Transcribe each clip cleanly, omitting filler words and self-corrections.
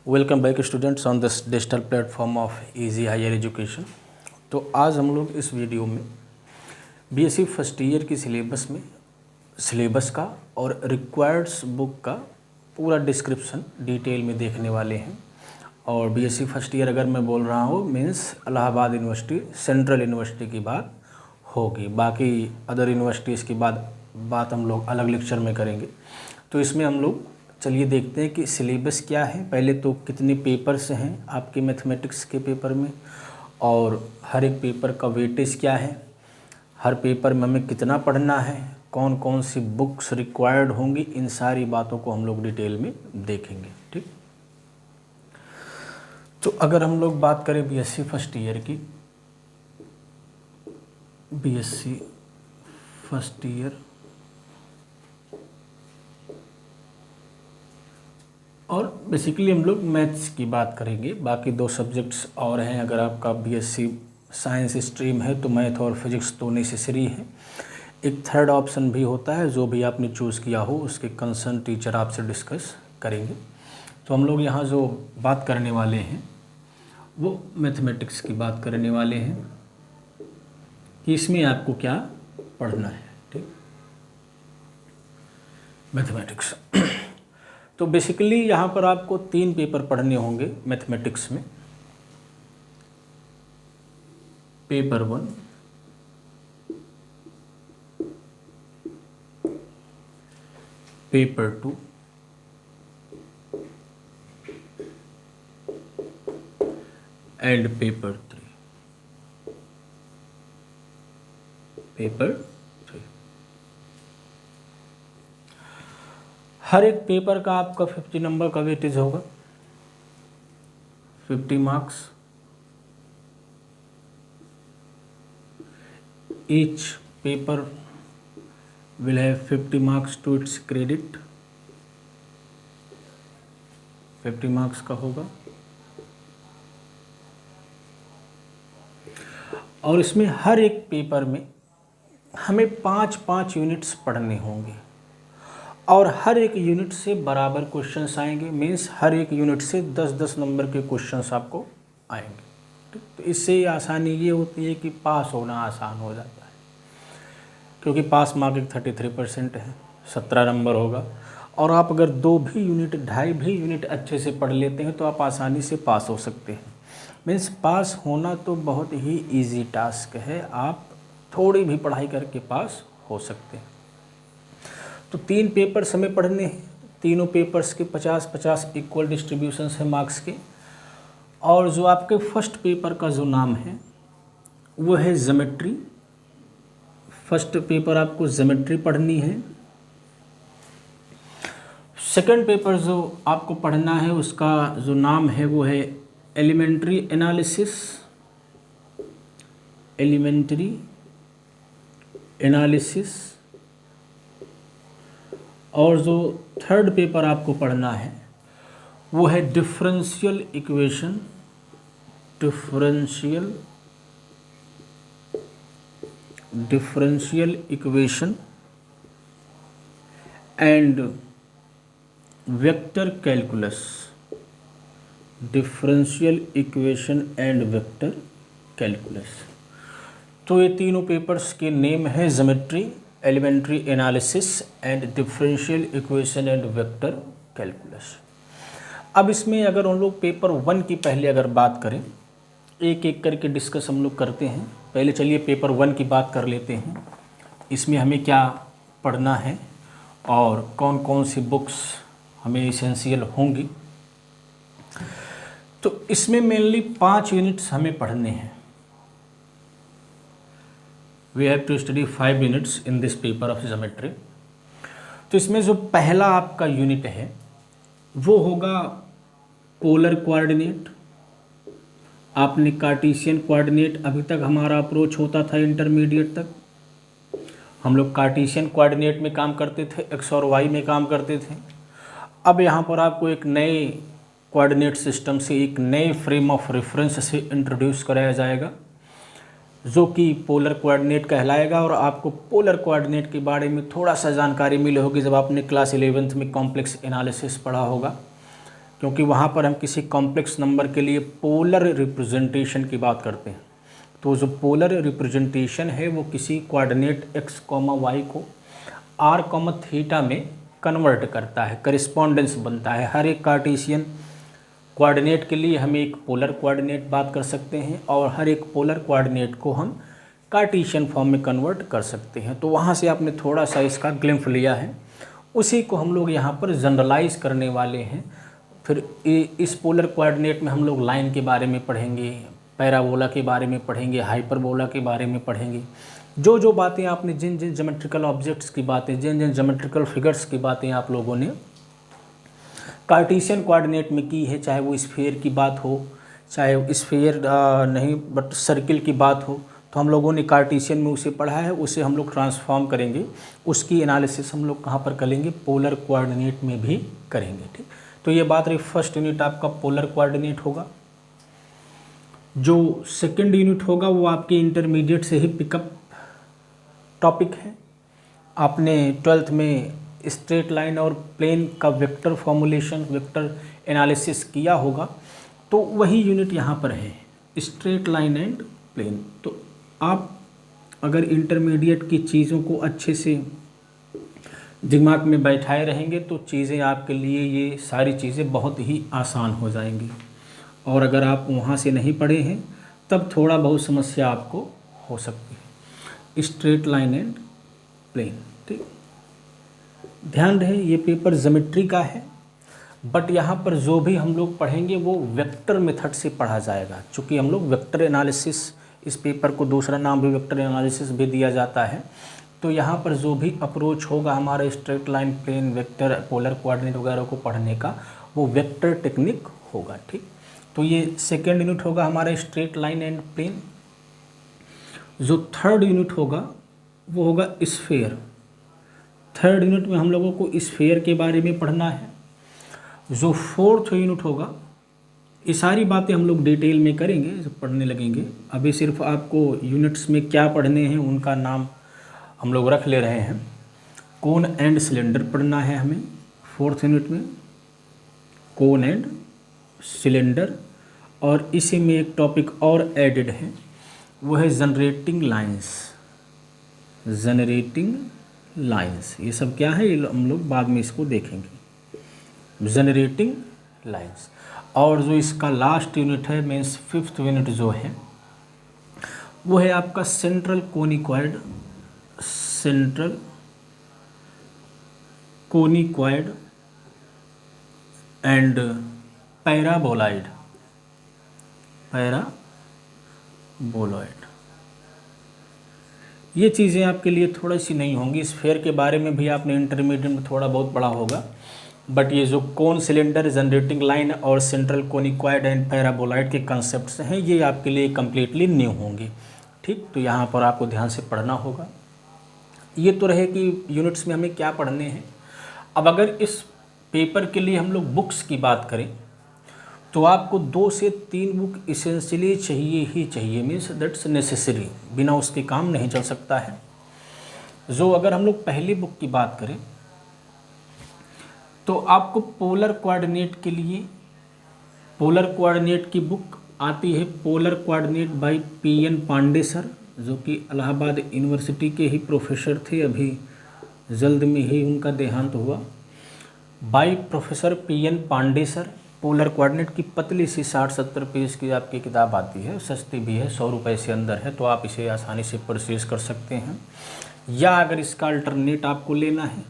Welcome back students on this digital platform of easy higher education. तो आज हम लोग इस वीडियो में बीएससी फर्स्ट ईयर की सिलेबस का और रिक्वायर्ड्स बुक का पूरा डिस्क्रिप्शन डिटेल में देखने वाले हैं। और बीएससी फर्स्ट ईयर अगर मैं बोल रहा हूँ means Allahabad university central university की बात होगी, बाकी अदर यूनिवर्सिटीज़ की बात हम लोग अलग लेक्चर में करेंगे। तो इसमें हम लोग चलिए देखते हैं कि सिलेबस क्या है। पहले तो कितने पेपर्स हैं आपके मैथमेटिक्स के पेपर में और हर एक पेपर का वेटेज क्या है, हर पेपर में हमें कितना पढ़ना है, कौन कौन सी बुक्स रिक्वायर्ड होंगी, इन सारी बातों को हम लोग डिटेल में देखेंगे। ठीक, तो अगर हम लोग बात करें बीएससी फर्स्ट ईयर की, बीएससी फर्स्ट ईयर और बेसिकली हम लोग मैथ्स की बात करेंगे। बाकी दो सब्जेक्ट्स और हैं, अगर आपका बीएससी साइंस स्ट्रीम है तो मैथ और फिजिक्स तो नेसेसरी है। एक थर्ड ऑप्शन भी होता है, जो भी आपने चूज़ किया हो उसके कंसर्न टीचर आपसे डिस्कस करेंगे। तो हम लोग यहाँ जो बात करने वाले हैं वो मैथमेटिक्स की बात करने वाले हैं कि इसमें आपको क्या पढ़ना है। ठीक, मैथमेटिक्स तो बेसिकली यहाँ पर आपको 3 पेपर पढ़ने होंगे मैथमेटिक्स में। Paper 1, paper 2 and paper 3। Paper 3 हर एक पेपर का आपका 50 नंबर का वेटेज होगा, 50 marks. Each paper will have 50 marks to its credit, 50 marks का होगा। और इसमें हर एक पेपर में हमें 5-5 यूनिट्स पढ़ने होंगे और हर एक यूनिट से बराबर क्वेश्चंस आएंगे। मीन्स हर एक यूनिट से 10-10 नंबर के क्वेश्चंस आपको आएंगे। ठीक, तो इससे आसानी ये होती है कि पास होना आसान हो जाता है, क्योंकि पास मार्किंग 33% है, 17 नंबर होगा। और आप अगर 2 भी यूनिट 2.5 भी यूनिट अच्छे से पढ़ लेते हैं तो आप आसानी से पास हो सकते हैं। मीन्स पास होना तो बहुत ही ईजी टास्क है, आप थोड़ी भी पढ़ाई करके पास हो सकते हैं। तो 3 पेपर्स हमें पढ़ने हैं, तीनों पेपर्स के 50-50 इक्वल डिस्ट्रीब्यूशंस हैं मार्क्स के। और जो आपके फर्स्ट पेपर का जो नाम है वो है ज्योमेट्री। फर्स्ट पेपर आपको ज्योमेट्री पढ़नी है। सेकंड पेपर जो आपको पढ़ना है उसका जो नाम है वो है एलिमेंट्री एनालिसिस। Elementary analysis. और जो थर्ड पेपर आपको पढ़ना है वो है differential equation. Differential equation and vector calculus. Differential equation and vector calculus. तो ये तीनों पेपर्स के नेम है geometry, elementary analysis and differential equation and vector calculus. अब इसमें अगर हम लोग पेपर 1 की पहले अगर बात करें, एक एक करके डिस्कस हम लोग करते हैं। पहले चलिए पेपर 1 की बात कर लेते हैं। इसमें हमें क्या पढ़ना है और कौन कौन सी बुक्स हमें एसेंशियल होंगी। तो इसमें मेनली 5 यूनिट्स हमें पढ़ने हैं। We have to study 5 units in this paper of geometry. तो इसमें जो पहला आपका यूनिट है वो होगा पोलर कोऑर्डिनेट। आपने कार्टेशियन कोऑर्डिनेट, अभी तक हमारा अप्रोच होता था इंटरमीडिएट तक हम लोग कार्टेशियन कोऑर्डिनेट में काम करते थे, एक्स और वाई में काम करते थे। अब यहाँ पर आपको एक नए कोऑर्डिनेट सिस्टम से, एक नए फ्रेम ऑफ रेफरेंस से इंट्रोड्यूस कराया जाएगा जो कि पोलर कोऑर्डिनेट कहलाएगा। और आपको पोलर कोऑर्डिनेट के बारे में थोड़ा सा जानकारी मिली होगी जब आपने क्लास 11th में कॉम्प्लेक्स एनालिसिस पढ़ा होगा। क्योंकि वहाँ पर हम किसी कॉम्प्लेक्स नंबर के लिए पोलर रिप्रेजेंटेशन की बात करते हैं। तो जो पोलर रिप्रेजेंटेशन है वो किसी कोऑर्डिनेट x, y को r, थीटा में कन्वर्ट करता है, करिस्पॉन्डेंस बनता है। हर एक कार्टेशियन कोऑर्डिनेट के लिए हम एक पोलर कोऑर्डिनेट बात कर सकते हैं और हर एक पोलर कोऑर्डिनेट को हम कार्टेशियन फॉर्म में कन्वर्ट कर सकते हैं। तो वहाँ से आपने थोड़ा सा इसका ग्लिम्फ लिया है, उसी को हम लोग यहाँ पर जनरलाइज करने वाले हैं। फिर इस पोलर कोऑर्डिनेट में हम लोग लाइन के बारे में पढ़ेंगे, पैराबोला के बारे में पढ़ेंगे, हाइपरबोला के बारे में पढ़ेंगे। जो जो बातें आपने जिन जिन ज्योमेट्रिकल ऑब्जेक्ट्स की बातें, जिन जिन ज्योमेट्रिकल फिगर्स की बातें आप लोगों ने कार्टेशियन कोऑर्डिनेट में की है, चाहे वो स्फीयर की बात हो, चाहे स्फीयर नहीं बट सर्किल की बात हो, तो हम लोगों ने कार्टेशियन में उसे पढ़ा है, उसे हम लोग ट्रांसफॉर्म करेंगे। उसकी एनालिसिस हम लोग कहाँ पर करेंगे? पोलर कोऑर्डिनेट में भी करेंगे। ठीक, तो ये बात रही फर्स्ट यूनिट आपका पोलर कोऑर्डिनेट होगा। जो सेकंड यूनिट होगा वो आपके इंटरमीडिएट से ही पिकअप टॉपिक है। आपने 12th में स्ट्रेट लाइन और प्लेन का वेक्टर फॉर्मुलेशन, वेक्टर एनालिसिस किया होगा, तो वही यूनिट यहाँ पर है, स्ट्रेट लाइन एंड प्लेन। तो आप अगर इंटरमीडिएट की चीज़ों को अच्छे से दिमाग में बैठाए रहेंगे तो चीज़ें आपके लिए, ये सारी चीज़ें बहुत ही आसान हो जाएंगी। और अगर आप वहाँ से नहीं पढ़े हैं तब थोड़ा बहुत समस्या आपको हो सकती है। स्ट्रेट लाइन एंड प्लेन, ठीक, ध्यान रहे ये पेपर ज्योमेट्री का है, बट यहाँ पर जो भी हम लोग पढ़ेंगे वो वेक्टर मेथड से पढ़ा जाएगा। चूँकि हम लोग वेक्टर एनालिसिस, इस पेपर को दूसरा नाम भी वेक्टर एनालिसिस भी दिया जाता है, तो यहाँ पर जो भी अप्रोच होगा हमारा straight line, plane, vector, polar coordinate वगैरह को पढ़ने का, वो वेक्टर टेक्निक होगा। ठीक, तो ये सेकेंड यूनिट होगा हमारा स्ट्रेट लाइन एंड प्लेन। जो थर्ड यूनिट होगा वो होगा स्फीयर। थर्ड यूनिट में हम लोगों को स्फीयर के बारे में पढ़ना है। जो फोर्थ यूनिट होगा, ये सारी बातें हम लोग डिटेल में करेंगे जब पढ़ने लगेंगे। अभी सिर्फ आपको यूनिट्स में क्या पढ़ने हैं उनका नाम हम लोग रख ले रहे हैं। कोन एंड सिलेंडर पढ़ना है हमें फोर्थ यूनिट में, कोन एंड सिलेंडर। और इसी में एक टॉपिक और एडेड है, वो है जनरेटिंग लाइंस। जनरेटिंग लाइंस, ये सब क्या है ये हम लोग बाद में इसको देखेंगे, जनरेटिंग लाइंस। और जो इसका लास्ट यूनिट है, मीन्स फिफ्थ यूनिट जो है, वो है आपका central conicoid, central conicoid and paraboloid, paraboloid. ये चीज़ें आपके लिए थोड़ी सी नहीं होंगी। स्फीयर के बारे में भी आपने इंटरमीडिएट में थोड़ा बहुत पढ़ा होगा, बट ये जो कोन, सिलेंडर, जनरेटिंग लाइन और सेंट्रल कोनिक्वाइड एंड पैराबोलाइड के कंसेप्ट्स हैं, ये आपके लिए कम्प्लीटली न्यू होंगे। ठीक, तो यहाँ पर आपको ध्यान से पढ़ना होगा। ये तो रहे कि यूनिट्स में हमें क्या पढ़ने हैं। अब अगर इस पेपर के लिए हम लोग बुक्स की बात करें तो आपको 2 से 3 बुक इसेंशियली चाहिए ही चाहिए, मीन्स दैट्स नेसेसरी, बिना उसके काम नहीं चल सकता है। जो अगर हम लोग पहली बुक की बात करें तो आपको पोलर कोऑर्डिनेट के लिए, पोलर कोऑर्डिनेट की बुक आती है पोलर कोऑर्डिनेट बाय पी.एन. पांडे सर, जो कि इलाहाबाद यूनिवर्सिटी के ही प्रोफेसर थे, अभी जल्द में ही उनका देहांत हुआ। बाय प्रोफेसर पी.एन. पांडे सर, पोलर कोऑर्डिनेट की पतली सी 60-70 पेज की आपकी किताब आती है, सस्ती भी है, 100 रुपये से अंदर है, तो आप इसे आसानी से परचेज कर सकते हैं। या अगर इसका अल्टरनेट आपको लेना है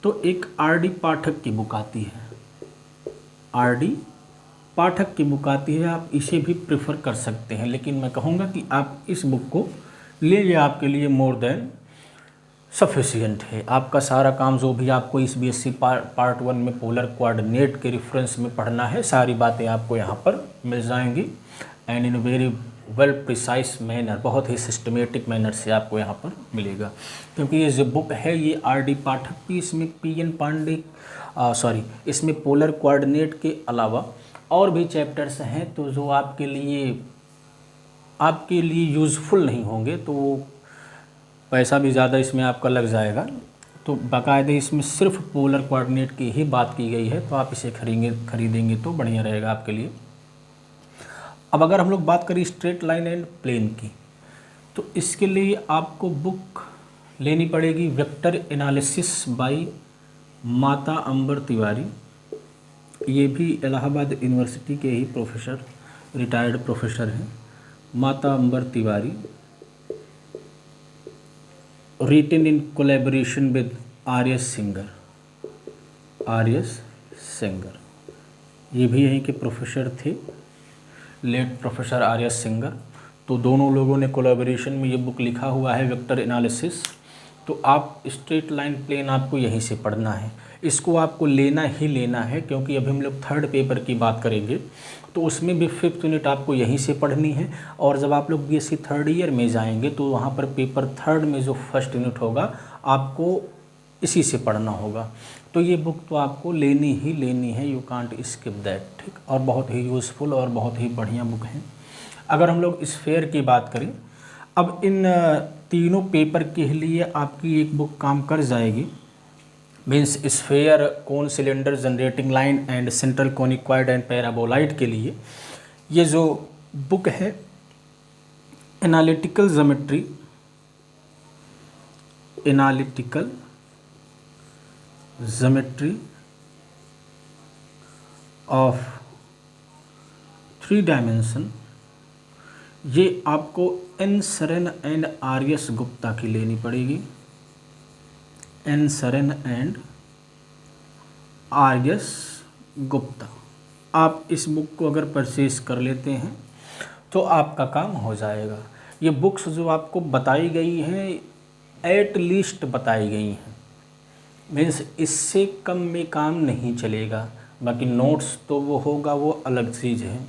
तो एक आर.डी. पाठक की बुक आती है, आर.डी. पाठक की बुक आती है, आप इसे भी प्रेफर कर सकते हैं। लेकिन मैं कहूँगा कि आप इस बुक को ले, ये आपके लिए मोर देन सफिशिएंट है। आपका सारा काम जो भी आपको इस बीएससी पार्ट 1 में पोलर कोऑर्डिनेट के रेफरेंस में पढ़ना है, सारी बातें आपको यहाँ पर मिल जाएंगी and in very well precise manner, बहुत ही सिस्टमेटिक मैनर से आपको यहाँ पर मिलेगा। क्योंकि ये जो बुक है ये आर.डी. पाठक की, इसमें पी.एन. पांडे इसमें पोलर कोऑर्डिनेट के अलावा और भी चैप्टर्स हैं, तो जो आपके लिए यूज़फुल नहीं होंगे, तो पैसा भी ज़्यादा इसमें आपका लग जाएगा। तो बाकायदे इसमें सिर्फ पोलर कोऑर्डिनेट की ही बात की गई है, तो आप इसे खरीदेंगे तो बढ़िया रहेगा आपके लिए। अब अगर हम लोग बात करें स्ट्रेट लाइन एंड प्लेन की, तो इसके लिए आपको बुक लेनी पड़ेगी वेक्टर एनालिसिस बाय माता अंबर तिवारी। ये भी इलाहाबाद यूनिवर्सिटी के ही प्रोफेसर, रिटायर्ड प्रोफेसर हैं, Mata Ambar Tiwari. Written in collaboration with आर.एस. सिंगर, ये भी यहीं के प्रोफेसर थे, लेट प्रोफेसर आर.एस. सिंगर। तो दोनों लोगों ने कोलैबोरेशन में ये बुक लिखा हुआ है वेक्टर एनालिसिस। तो आप स्ट्रेट लाइन प्लेन आपको यहीं से पढ़ना है, इसको आपको लेना ही लेना है, क्योंकि अभी हम लोग थर्ड पेपर की बात करेंगे तो उसमें भी 5th यूनिट आपको यहीं से पढ़नी है। और जब आप लोग बीएससी थर्ड ईयर में जाएंगे तो वहाँ पर पेपर थर्ड में जो फर्स्ट यूनिट होगा आपको इसी से पढ़ना होगा। तो ये बुक तो आपको लेनी ही लेनी है, यू कांट स्किप दैट, ठीक। और बहुत ही यूज़फुल और बहुत ही बढ़िया बुक है। अगर हम लोग स्फेयर की बात करें, अब इन तीनों पेपर के लिए आपकी एक बुक काम कर जाएगी। Means sphere, cone, cylinder, generating line and central conicoid and paraboloid के लिए ये जो बुक है एनालिटिकल ज्योमेट्री ऑफ 3 डायमेंशन, ये आपको एन सरन एंड आर.एस. गुप्ता की लेनी पड़ेगी। एन सरन एंड आर.एस. गुप्ता, आप इस बुक को अगर परचेज कर लेते हैं तो आपका काम हो जाएगा। ये बुक्स जो आपको बताई गई हैं एट लीस्ट बताई गई हैं, मीन्स इससे कम में काम नहीं चलेगा। बाकी नोट्स तो वो होगा, वो अलग चीज़ है,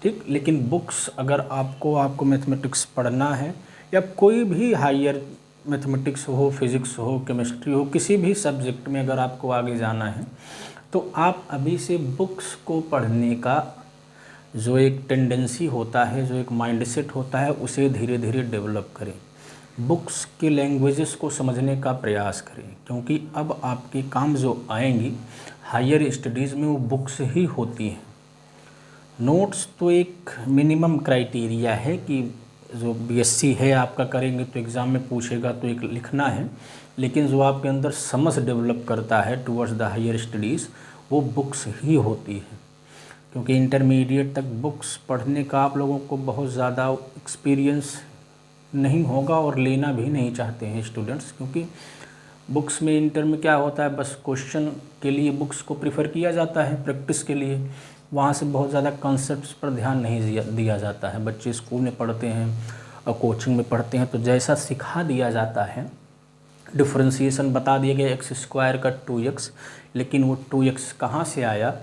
ठीक। लेकिन बुक्स अगर आपको मैथमेटिक्स पढ़ना है या कोई भी हायर मैथमेटिक्स हो, फिज़िक्स हो, केमिस्ट्री हो, किसी भी सब्जेक्ट में अगर आपको आगे जाना है तो आप अभी से बुक्स को पढ़ने का जो एक टेंडेंसी होता है, जो एक माइंडसेट होता है, उसे धीरे धीरे डेवलप करें। बुक्स के लैंग्वेजेस को समझने का प्रयास करें, क्योंकि अब आपके काम जो आएंगी हायर स्टडीज़ में वो बुक्स ही होती हैं। नोट्स तो एक मिनिमम क्राइटेरिया है कि जो बीएससी है आपका करेंगे तो एग्ज़ाम में पूछेगा तो एक लिखना है, लेकिन जो आपके अंदर समझ डेवलप करता है टुवर्ड्स द हायर स्टडीज़ वो बुक्स ही होती है। क्योंकि इंटरमीडिएट तक बुक्स पढ़ने का आप लोगों को बहुत ज़्यादा एक्सपीरियंस नहीं होगा और लेना भी नहीं चाहते हैं स्टूडेंट्स, क्योंकि बुक्स में इंटर में क्या होता है, बस क्वेश्चन के लिए बुक्स को प्रेफर किया जाता है, प्रैक्टिस के लिए। वहाँ से बहुत ज़्यादा कॉन्सेप्ट्स पर ध्यान नहीं दिया जाता है। बच्चे स्कूल में पढ़ते हैं और कोचिंग में पढ़ते हैं तो जैसा सिखा दिया जाता है, डिफरेंशिएशन बता दिया गया x² का 2x, लेकिन वो 2x कहाँ से आया,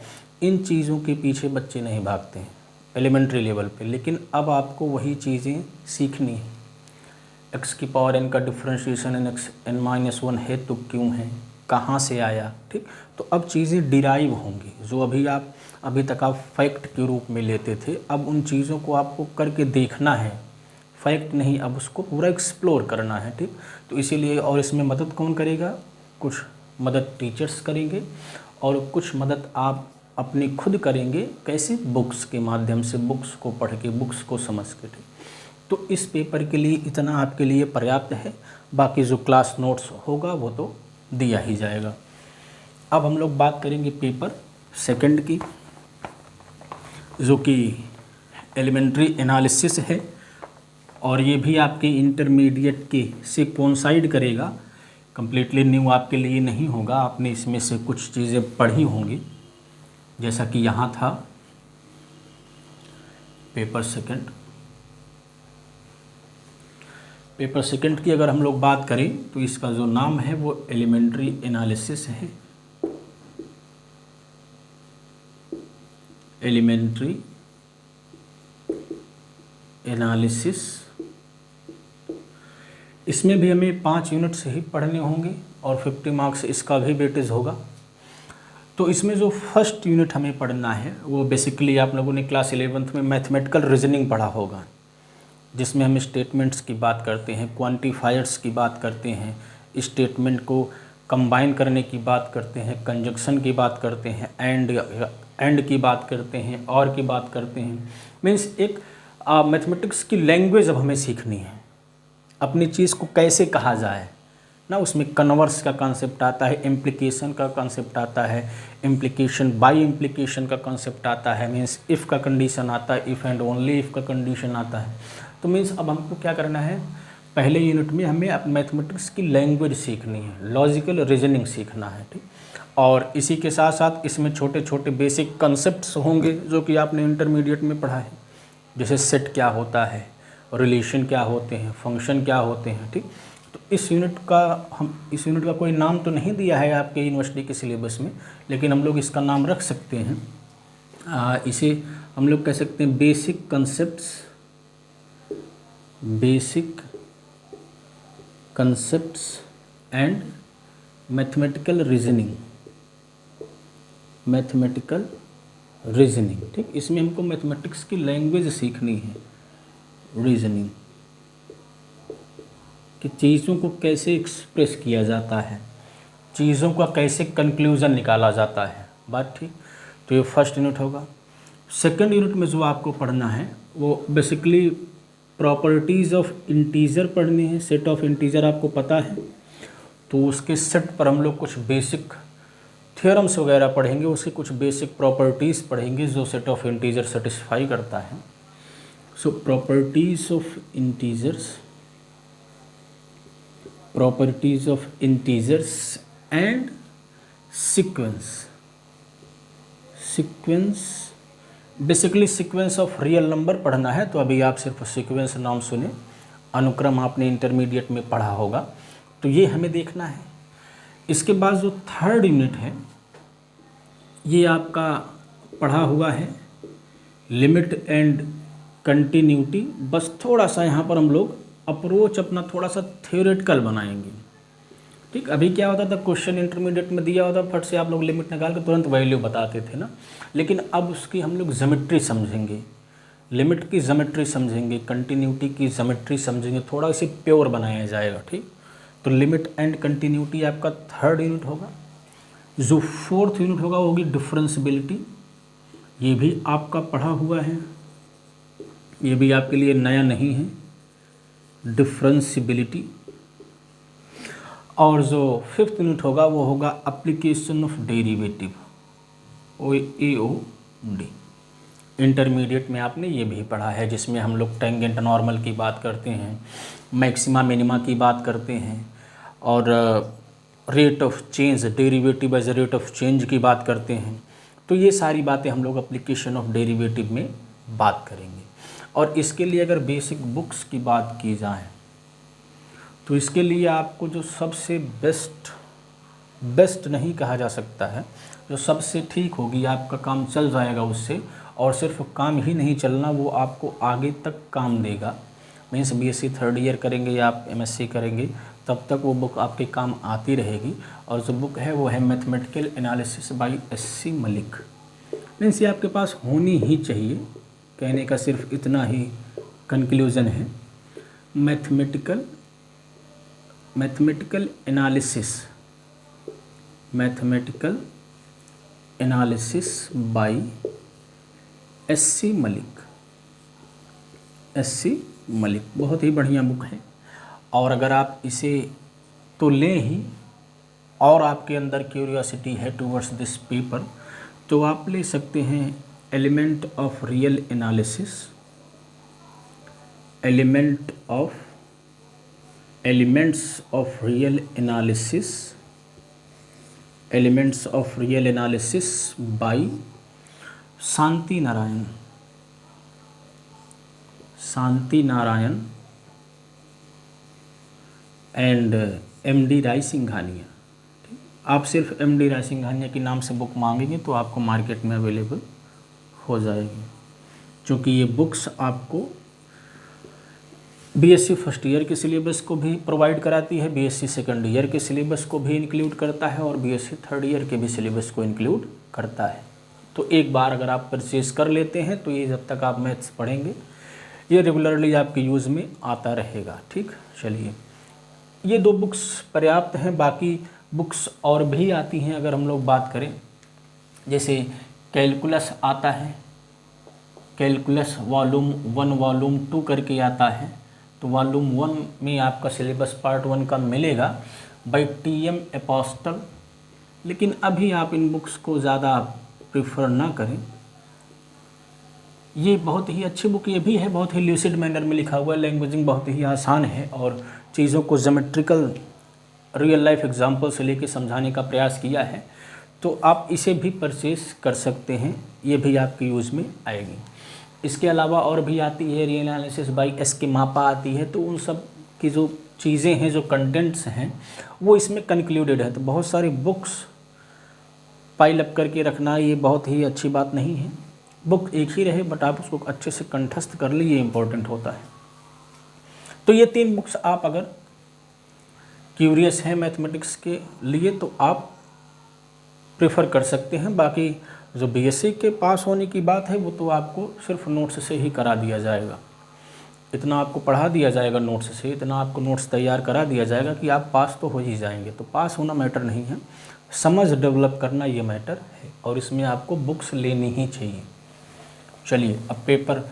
इन चीज़ों के पीछे बच्चे नहीं भागते हैं एलिमेंट्री लेवल पे। लेकिन अब आपको वही चीज़ें सीखनी है। x की पावर n का डिफरेंशिएशन n-1 है तो क्यों है, कहाँ से आया, ठीक। तो अब चीज़ें डिराइव होंगी, जो अभी तक आप फैक्ट के रूप में लेते थे, अब उन चीज़ों को आपको करके देखना है, फैक्ट नहीं, अब उसको पूरा एक्सप्लोर करना है, ठीक। तो इसीलिए, और इसमें मदद कौन करेगा, कुछ मदद टीचर्स करेंगे और कुछ मदद आप अपनी खुद करेंगे। कैसे, बुक्स के माध्यम से, बुक्स को पढ़ के, बुक्स को समझ के, ठीक। तो इस पेपर के लिए इतना आपके लिए पर्याप्त है। बाकी जो क्लास नोट्स होगा वो तो दिया ही जाएगा। अब हम लोग बात करेंगे पेपर सेकंड की, जो कि एलिमेंट्री एनालिसिस है, और ये भी आपके इंटरमीडिएट के से कोइंसाइड करेगा। कम्प्लीटली न्यू आपके लिए नहीं होगा, आपने इसमें से कुछ चीज़ें पढ़ी होंगी, जैसा कि यहाँ था पेपर सेकंड। पेपर सेकंड की अगर हम लोग बात करें तो इसका जो नाम है वो एलिमेंट्री एनालिसिस है। एलिमेंट्री एनालिसिस, इसमें भी हमें 5 यूनिट्स ही पढ़ने होंगे और 50 मार्क्स इसका भी वेटेज होगा। तो इसमें जो फर्स्ट यूनिट हमें पढ़ना है वो बेसिकली आप लोगों ने क्लास 11th में मैथमेटिकल रीजनिंग पढ़ा होगा, जिसमें हम स्टेटमेंट्स की बात करते हैं, क्वांटिफायर्स की बात करते हैं, स्टेटमेंट को कंबाइन करने की बात करते हैं, कंजक्शन की बात करते हैं, एंड की बात करते हैं, और की बात करते हैं। मीन्स एक मैथमेटिक्स की लैंग्वेज अब हमें सीखनी है, अपनी चीज़ को कैसे कहा जाए ना। उसमें कन्वर्स का कॉन्सेप्ट आता है, इम्प्लीकेशन का कॉन्सेप्ट आता है, इम्प्लीकेशन बाय इम्प्लीकेशन का कॉन्सेप्ट आता है, मीन्स इफ़ का कंडीशन आता है, इफ़ एंड ओनली इफ़ का कंडीशन आता है। तो मीन्स अब हमको क्या करना है, पहले यूनिट में हमें मैथमेटिक्स की लैंग्वेज सीखनी है, लॉजिकल रीजनिंग सीखना है, ठीक। और इसी के साथ साथ इसमें छोटे छोटे बेसिक कॉन्सेप्ट्स होंगे जो कि आपने इंटरमीडिएट में पढ़ा है, जैसे सेट क्या होता है, रिलेशन क्या होते हैं, फंक्शन क्या होते हैं, ठीक। तो इस यूनिट का कोई नाम तो नहीं दिया है आपके यूनिवर्सिटी के सिलेबस में, लेकिन हम लोग इसका नाम रख सकते हैं। इसे हम लोग कह सकते हैं basic concepts and mathematical reasoning, ठीक। इसमें हमको मैथमेटिक्स की लैंग्वेज सीखनी है, रीजनिंग, कि चीज़ों को कैसे एक्सप्रेस किया जाता है, चीज़ों का कैसे कंक्लूज़न निकाला जाता है, बात ठीक। तो ये फर्स्ट यूनिट होगा। सेकंड यूनिट में जो आपको पढ़ना है वो बेसिकली प्रॉपर्टीज़ ऑफ इंटीजर पढ़नी है। सेट ऑफ इंटीजर आपको पता है, तो उसके सेट पर हम लोग कुछ बेसिक थ्योरम्स वगैरह पढ़ेंगे, उसकी कुछ बेसिक प्रॉपर्टीज़ पढ़ेंगे जो सेट ऑफ इंटीजर सेटिस्फाई करता है। So properties of integers and sequence basically sequence of real number पढ़ना है। तो अभी आप सिर्फ सीक्वेंस नाम सुने, अनुक्रम आपने इंटरमीडिएट में पढ़ा होगा, तो ये हमें देखना है। इसके बाद जो थर्ड यूनिट है ये आपका पढ़ा हुआ है लिमिट एंड कंटिन्यूटी। बस थोड़ा सा यहाँ पर हम लोग अप्रोच अपना थोड़ा सा थ्योरेटिकल बनाएंगे, ठीक। अभी क्या होता था, क्वेश्चन इंटरमीडिएट में दिया होता, फट से आप लोग लिमिट निकाल के तुरंत वैल्यू बताते थे ना, लेकिन अब उसकी हम लोग ज्योमेट्री समझेंगे, लिमिट की ज्योमेट्री समझेंगे, कंटिन्यूटी की ज्योमेट्री समझेंगे, थोड़ा इसे प्योर बनाया जाएगा, ठीक। तो लिमिट एंड कंटिन्यूटी आपका थर्ड यूनिट होगा। जो फोर्थ यूनिट होगा वो होगी डिफरेंशियबिलिटी। ये भी आपका पढ़ा हुआ है, ये भी आपके लिए नया नहीं है, डिफरेंशियबिलिटी। और जो फिफ्थ यूनिट होगा वो होगा application of derivative, AOD। Intermediate में आपने ये भी पढ़ा है, जिसमें हम लोग टेंजेंट नॉर्मल की बात करते हैं, मैक्सिमा मिनिमा की बात करते हैं, और rate of change, derivative as rate of change की बात करते हैं। तो ये सारी बातें हम लोग एप्लीकेशन ऑफ डेरिवेटिव में बात करेंगे। और इसके लिए अगर बेसिक बुक्स की बात की जाए तो इसके लिए आपको जो सबसे बेस्ट नहीं कहा जा सकता है, जो सबसे ठीक होगी, आपका काम चल जाएगा उससे, और सिर्फ काम ही नहीं चलना, वो आपको आगे तक काम देगा। मीन्स BSc थर्ड ईयर करेंगे या आप MSc करेंगे, तब तक वो बुक आपके काम आती रहेगी। और जो बुक है वो है mathematical analysis bye SC Malik. Means ये आपके पास होनी ही चाहिए, कहने का सिर्फ इतना ही कंक्लूज़न है। Mathematical analysis bye SC Malik बहुत ही बढ़िया बुक है। और अगर आप इसे तो लें ही, और आपके अंदर क्यूरियोसिटी है टूवर्ड्स दिस पेपर, तो आप ले सकते हैं elements of real analysis bye Shanti Narayan and MD राय सिंघानिया। आप सिर्फ MD राय सिंघानिया के नाम से बुक मांगेंगे तो आपको मार्केट में अवेलेबल हो जाएगी, क्योंकि ये बुक्स आपको BSc फर्स्ट ईयर के सिलेबस को भी प्रोवाइड कराती है, BSc सेकंड ईयर के सिलेबस को भी इंक्लूड करता है, और BSc थर्ड ईयर के भी सिलेबस को इंक्लूड करता है। तो एक बार अगर आप परचेज कर लेते हैं तो ये जब तक आप मैथ्स पढ़ेंगे ये रेगुलरली आपके यूज़ में आता रहेगा, ठीक। चलिए, ये दो बुक्स पर्याप्त हैं। बाकी बुक्स और भी आती हैं अगर हम लोग बात करें, जैसे कैलकुलस आता है, कैलकुलस वॉल्यूम 1 वॉल्यूम 2 करके आता है। तो वॉल्यूम 1 में आपका सिलेबस पार्ट 1 का मिलेगा बाई TM एपोस्टल, लेकिन अभी आप इन बुक्स को ज़्यादा प्रेफर ना करें। ये बहुत ही अच्छी बुक ये भी है, बहुत ही ल्यूसिड मैनर में लिखा हुआ है, लैंग्वेजिंग बहुत ही आसान है और चीज़ों को ज्योमेट्रिकल रियल लाइफ एग्जांपल से लेके समझाने का प्रयास किया है। तो आप इसे भी परचेस कर सकते हैं, ये भी आपके यूज़ में आएगी। इसके अलावा और भी आती है रियल एनालिसिस बाई SK मापा आती है। तो उन सब की जो चीज़ें हैं, जो कंटेंट्स हैं, वो इसमें कंक्लूडेड है। तो बहुत सारी बुक्स पाइल अप करके रखना ये बहुत ही अच्छी बात नहीं है। बुक एक ही रहे बट आप उसको अच्छे से कंठस्थ कर ले, ये इम्पोर्टेंट होता है। तो ये 3 बुक्स आप अगर क्यूरियस हैं मैथमेटिक्स के लिए तो आप प्रेफर कर सकते हैं। बाकी जो BSc के पास होने की बात है वो तो आपको सिर्फ नोट्स से ही करा दिया जाएगा, इतना आपको पढ़ा दिया जाएगा नोट्स से, इतना आपको नोट्स तैयार करा दिया जाएगा कि आप पास तो हो ही जाएंगे। तो पास होना मैटर नहीं है, समझ डेवलप करना ये मैटर है, और इसमें आपको बुक्स लेनी ही चाहिए। चलिए अब पेपर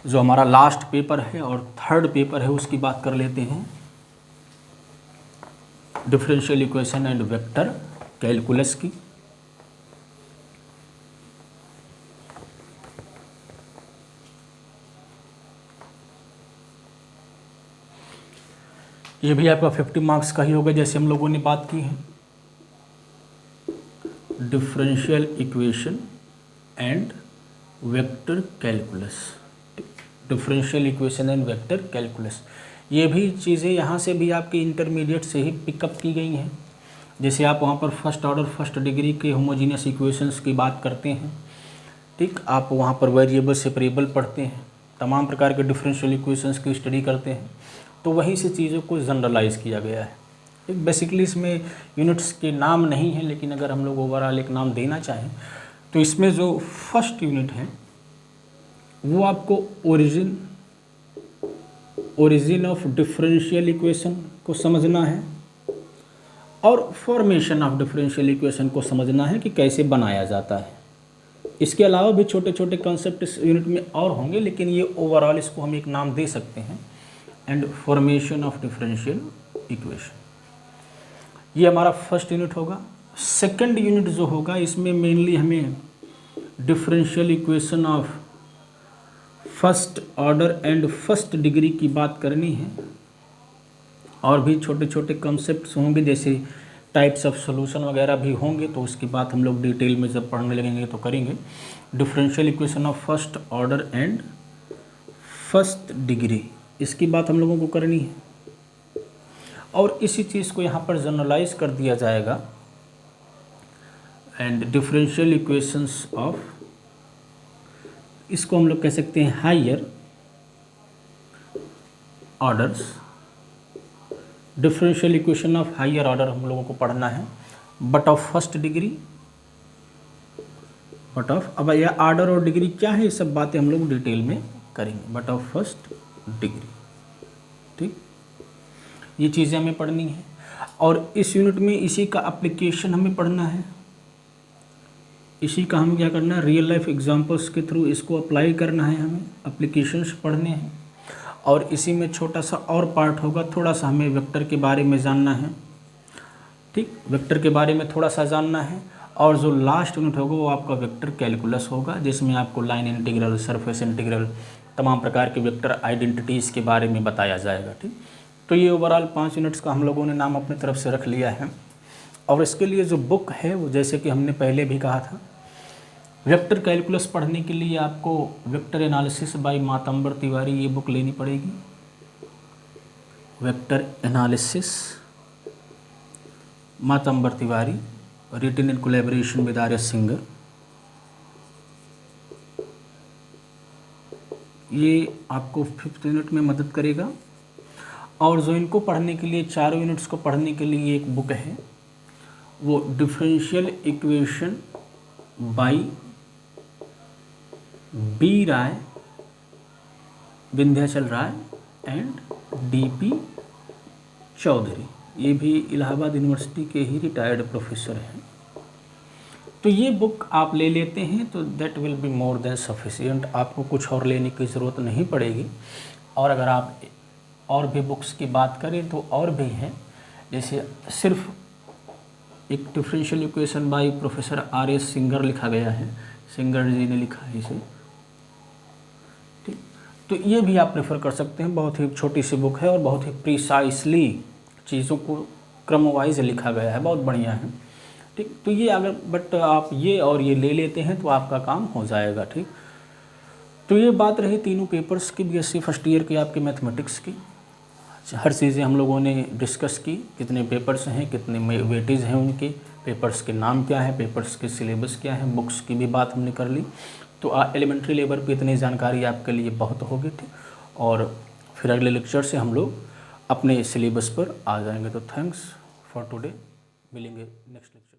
जो हमारा लास्ट पेपर है और थर्ड पेपर है उसकी बात कर लेते हैं। Differential equation and vector calculus की। ये भी आपका 50 मार्क्स का ही होगा, जैसे हम लोगों ने बात की है। Differential equation and vector calculus, differential equation and vector calculus, ये भी चीज़ें यहाँ से भी आपके इंटरमीडिएट से ही पिकअप की गई हैं। जैसे आप वहाँ पर फर्स्ट ऑर्डर फर्स्ट डिग्री के होमोजीनियस इक्वेशंस की बात करते हैं, ठीक, आप वहाँ पर वेरिएबल सेपरेबल पढ़ते हैं, तमाम प्रकार के डिफरेंशियल इक्वेशंस की स्टडी करते हैं। तो वहीं से चीज़ों को जनरलाइज़ किया गया है। एक बेसिकली इसमें यूनिट्स के नाम नहीं है, लेकिन अगर हम लोग ओवरऑल एक नाम देना चाहें तो इसमें जो फर्स्ट यूनिट है वो आपको ओरिजिन ऑफ डिफरेंशियल इक्वेशन को समझना है और फॉर्मेशन ऑफ डिफरेंशियल इक्वेशन को समझना है कि कैसे बनाया जाता है। इसके अलावा भी छोटे छोटे कॉन्सेप्ट इस यूनिट में और होंगे, लेकिन ये ओवरऑल इसको हम एक नाम दे सकते हैं, and formation of differential equation. ये हमारा फर्स्ट यूनिट होगा। सेकंड यूनिट जो होगा इसमें मेनली हमें differential equation of first order and first degree की बात करनी है, और भी छोटे छोटे कॉन्सेप्ट्स होंगे जैसे टाइप्स ऑफ सॉल्यूशन वगैरह भी होंगे, तो उसकी बात हम लोग डिटेल में जब पढ़ने लगेंगे तो करेंगे। Differential equation of first order and first degree, इसकी बात हम लोगों को करनी है, और इसी चीज़ को यहाँ पर जनरलाइज कर दिया जाएगा। एंड डिफरेंशियल इक्वेशंस ऑफ, इसको हम लोग कह सकते हैं higher orders, differential equation of higher order हम लोगों को पढ़ना है, but of first degree, but of, अब यह ऑर्डर और डिग्री क्या है ये सब बातें हम लोग डिटेल में करेंगे, बट ऑफ फर्स्ट डिग्री, ठीक, ये चीज़ें हमें पढ़नी है। और इस यूनिट में इसी का एप्लीकेशन हमें पढ़ना है, इसी का हमें क्या करना है, रियल लाइफ एग्जांपल्स के थ्रू इसको अप्लाई करना है, हमें एप्लीकेशंस पढ़ने हैं। और इसी में छोटा सा और पार्ट होगा, थोड़ा सा हमें वेक्टर के बारे में जानना है, ठीक, वेक्टर के बारे में थोड़ा सा जानना है। और जो लास्ट यूनिट होगा वो आपका वेक्टर कैलकुलस होगा, जिसमें आपको लाइन इंटीग्रल, सरफेस इंटीग्रल, तमाम प्रकार के वेक्टर आइडेंटिटीज़ के बारे में बताया जाएगा, ठीक। तो ये ओवरऑल 5 यूनिट्स का हम लोगों ने नाम अपनी तरफ से रख लिया है। और इसके लिए जो बुक है वो, जैसे कि हमने पहले भी कहा था, वेक्टर कैलकुलस पढ़ने के लिए आपको vector analysis by Matambar Tiwari ये बुक लेनी पड़ेगी। Vector analysis Matambar Tiwari, written in collaboration with R S Singer. ये आपको 5th यूनिट में मदद करेगा। और जो इनको पढ़ने के लिए, 4 यूनिट्स को पढ़ने के लिए एक बुक है, वो differential equation by B Rai, Vindhyachal Rai and DP Chaudhary, ये भी इलाहाबाद यूनिवर्सिटी के ही रिटायर्ड प्रोफेसर हैं। तो ये बुक आप ले लेते हैं तो that will be more than sufficient, आपको कुछ और लेने की ज़रूरत नहीं पड़ेगी। और अगर आप और भी बुक्स की बात करें तो और भी हैं, जैसे सिर्फ एक differential equation by professor R.S. Singer लिखा गया है, सिंगर जी ने लिखा है इसे, ठीक। तो ये भी आप प्रेफर कर सकते हैं, बहुत ही छोटी सी बुक है और बहुत ही प्रिसाइसली चीज़ों को क्रम वाइज लिखा गया है, बहुत बढ़िया है, ठीक। तो ये अगर बट आप ये और ये ले लेते हैं तो आपका काम हो जाएगा, ठीक। तो ये बात रही तीनों पेपर्स की, BSc फर्स्ट ईयर की आपके मैथमेटिक्स की। हर चीज़ें हम लोगों ने डिस्कस की, कितने पेपर्स हैं, कितने वेटेज हैं उनके, पेपर्स के नाम क्या है, पेपर्स के सिलेबस क्या है, बुक्स की भी बात हमने कर ली। तो एलिमेंट्री लेवल पे इतनी जानकारी आपके लिए बहुत होगी, ठीक। और फिर अगले लेक्चर से हम लोग अपने सिलेबस पर आ जाएंगे। तो थैंक्स फॉर टुडे, मिलेंगे नेक्स्ट लेक्चर।